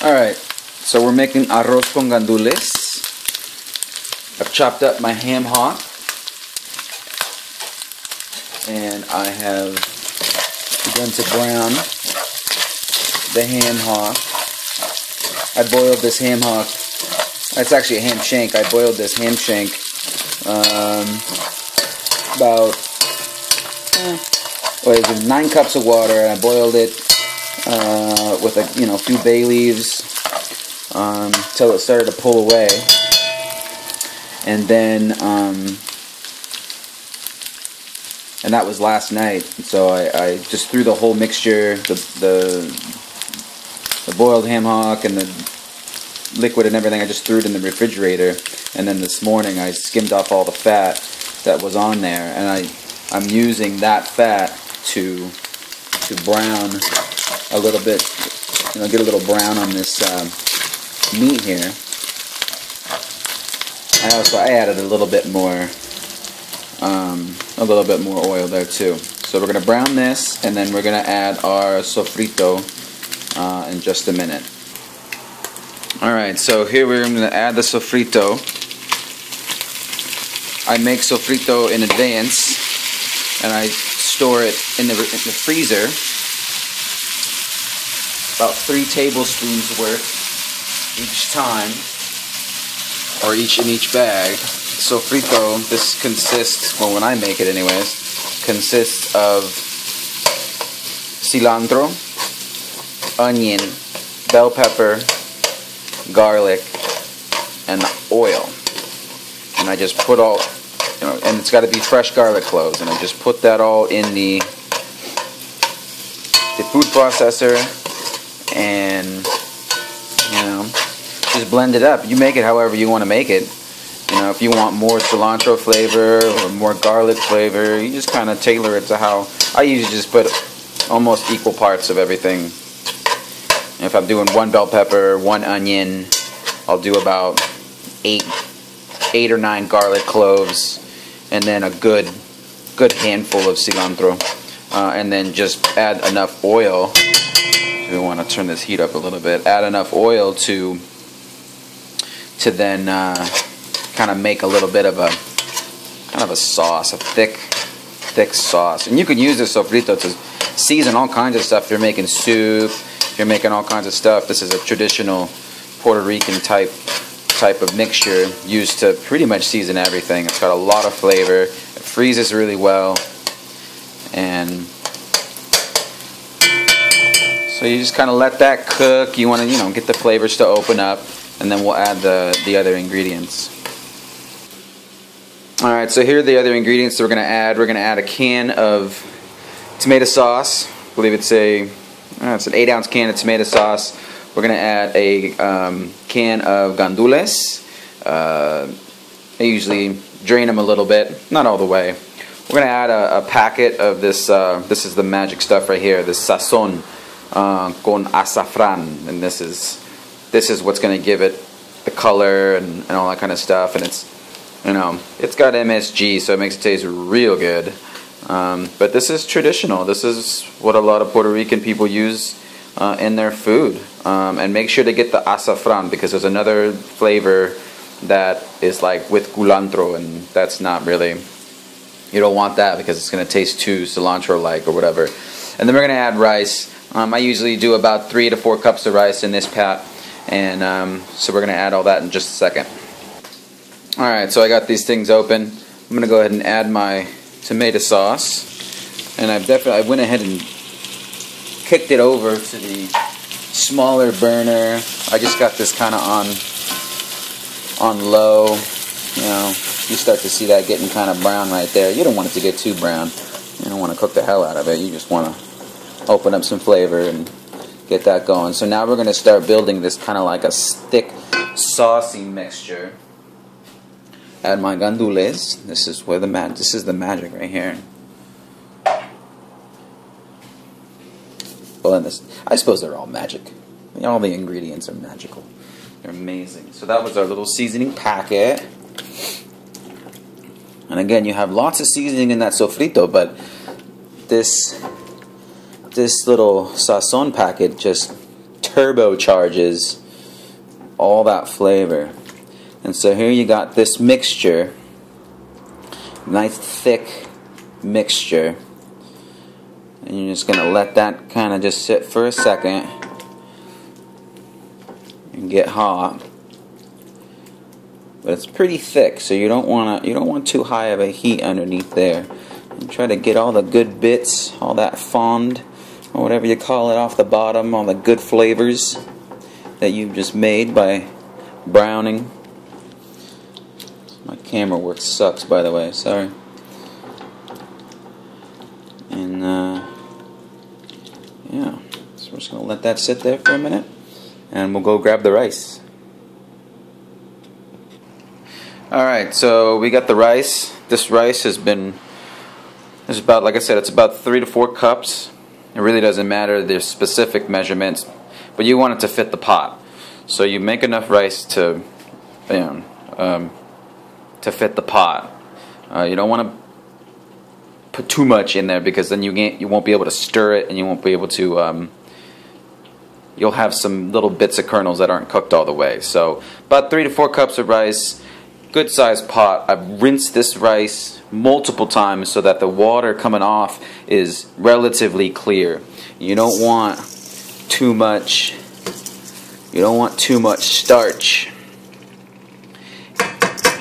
Alright, so we're making arroz con gandules. I've chopped up my ham hock, and I have begun to brown the ham hock. I boiled this ham hock. It's actually a ham shank. I boiled this ham shank about 9 cups of water, and I boiled it with a few bay leaves until it started to pull away, and then and that was last night. So I just threw the whole mixture, the boiled ham hock and the liquid and everything, I just threw it in the refrigerator, and then this morning I skimmed off all the fat that was on there, and I'm using that fat to brown a little bit, get a little brown on this meat here. I added a little bit more oil there too. So we're gonna brown this, and then we're gonna add our sofrito in just a minute. Alright, so here we're going to add the sofrito. I make sofrito in advance, and I store it in the freezer. About 3 tablespoons worth each time, or in each bag. Sofrito, this consists, well, when I make it anyways, consists of cilantro, onion, bell pepper, garlic, and oil. And I just put all, and it's got to be fresh garlic cloves, and I just put that all in the food processor, and just blend it up. You make it however you want to make it. If you want more cilantro flavor or more garlic flavor, you just kind of tailor it to how I usually just put almost equal parts of everything. If I'm doing 1 bell pepper, 1 onion, I'll do about 8 or 9 garlic cloves, and then a good handful of cilantro, and then just add enough oil. We want to turn this heat up a little bit. Add enough oil to then kind of make a little bit of a sauce, a thick sauce. And you can use this sofrito to season all kinds of stuff. If you're making soup, if you're making all kinds of stuff, this is a traditional Puerto Rican type of mixture used to pretty much season everything. It's got a lot of flavor. It freezes really well, and so you just kind of let that cook. You want to get the flavors to open up, and then we'll add the other ingredients. Alright, so here are the other ingredients that we're going to add. We're going to add a can of tomato sauce. I believe it's an 8-ounce can of tomato sauce. We're going to add a can of gandules. I usually drain them a little bit, not all the way. We're going to add a packet of this. This is the magic stuff right here. This sazon con azafran, and this is what's going to give it the color and all that kind of stuff. And it's got MSG, so it makes it taste real good. But this is traditional. This is what a lot of Puerto Rican people use in their food. And make sure to get the azafran, because there's another flavor that is like with culantro, and that's not really, you don't want that because it's going to taste too cilantro-like or whatever. And then we're going to add rice. I usually do about 3 to 4 cups of rice in this pot, and so we're going to add all that in just a second. Alright, so I got these things open. I'm going to go ahead and add my tomato sauce, and I went ahead and kicked it over to the smaller burner. I just got this kind of on low. You start to see that getting kind of brown right there. You don't want it to get too brown. You don't want to cook the hell out of it. You just want to open up some flavor and get that going. So now we're going to start building this kind of like a thick, saucy mixture. Add my gandules. This is where this is the magic right here. Well, I suppose they're all magic. All the ingredients are magical. They're amazing. So that was our little seasoning packet. And again, you have lots of seasoning in that sofrito, but this little sazon packet just turbocharges all that flavor. And so here you got this mixture, nice thick mixture, and you're just gonna let that kind of just sit for a second and get hot. But it's pretty thick, so you don't want too high of a heat underneath there. And try to get all the good bits, all that fond, or whatever you call it, off the bottom, all the good flavors that you've just made by browning. My camera work sucks, by the way, sorry. And yeah, so we're just gonna let that sit there for a minute, and we'll go grab the rice. Alright, so we got the rice. This rice has been, it's about, like I said, it's about 3 to 4 cups. It really doesn't matter the specific measurements, but you want it to fit the pot. So you make enough rice to, to fit the pot. You don't want to put too much in there, because then you won't be able to stir it, and you won't be able to. You'll have some little bits of kernels that aren't cooked all the way. So about 3 to 4 cups of rice. Good sized pot. I've rinsed this rice multiple times so that the water coming off is relatively clear. You don't want too much. You don't want too much starch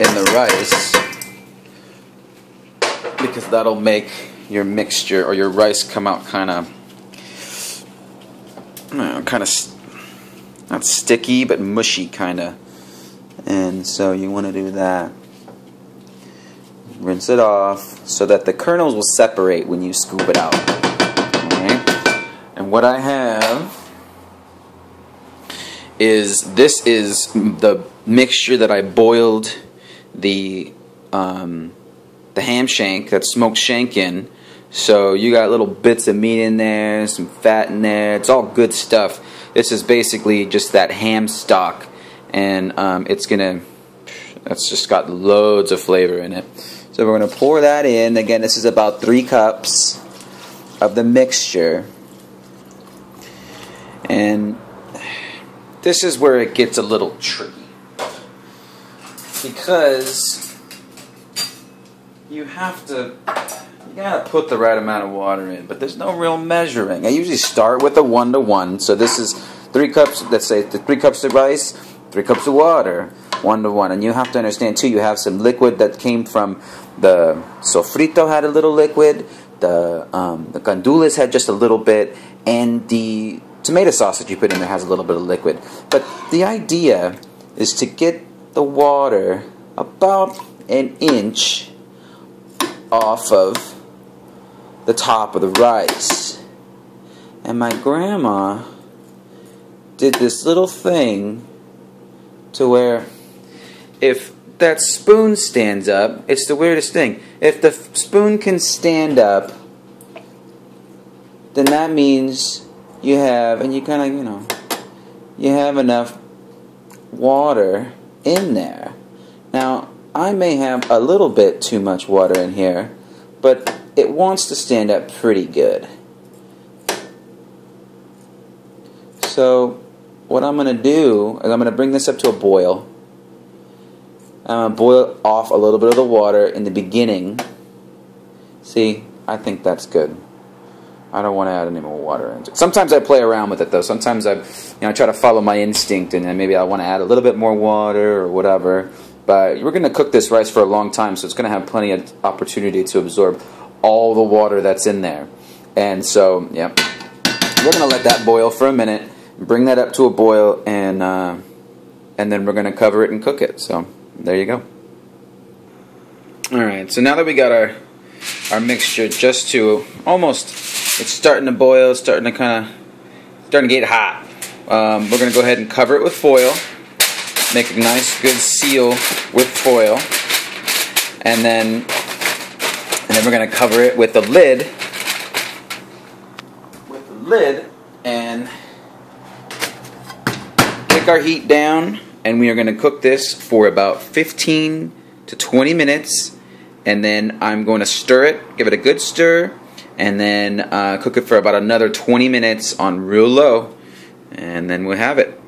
in the rice, because that'll make your mixture or your rice come out kind of not sticky but mushy kind of. And so you want to do that. Rinse it off so that the kernels will separate when you scoop it out. Alright? And what I have is, this is the mixture that I boiled the ham shank, that smoked shank in. So you got little bits of meat in there, some fat in there. It's all good stuff. This is basically just that ham stock. And it's just got loads of flavor in it. So we're going to pour that in. Again, this is about 3 cups of the mixture. And this is where it gets a little tricky, because you gotta put the right amount of water in, but there's no real measuring. I usually start with a 1-to-1. So this is 3 cups, let's say 3 cups of rice, 3 cups of water, 1-to-1. And you have to understand too, you have some liquid that came from the sofrito, had a little liquid, the gandules had just a little bit, and the tomato sauce that you put in there has a little bit of liquid. But the idea is to get the water about an inch off of the top of the rice. And my grandma did this little thing to where if that spoon stands up, it's the weirdest thing. If the spoon can stand up, then that means you have, and you kind of, you have enough water in there. Now, I may have a little bit too much water in here, but it wants to stand up pretty good. So what I'm going to do is I'm going to bring this up to a boil. I'm going to boil off a little bit of the water in the beginning. See, I think that's good. I don't want to add any more water into it. Sometimes I play around with it though. Sometimes I try to follow my instinct, and then maybe I want to add a little bit more water or whatever. But we're going to cook this rice for a long time, so it's going to have plenty of opportunity to absorb all the water that's in there. And so, yeah, we're going to let that boil for a minute, bring that up to a boil, and then we're going to cover it and cook it. So there you go. All right, so now that we got our mixture just to almost, it's starting to boil, starting to get hot. We're going to go ahead and cover it with foil. Make a nice good seal with foil, and then we're going to cover it with the lid. And kick our heat down, and we are going to cook this for about 15 to 20 minutes, and then I'm going to stir it, give it a good stir, and then cook it for about another 20 minutes on real low, and then we'll have it.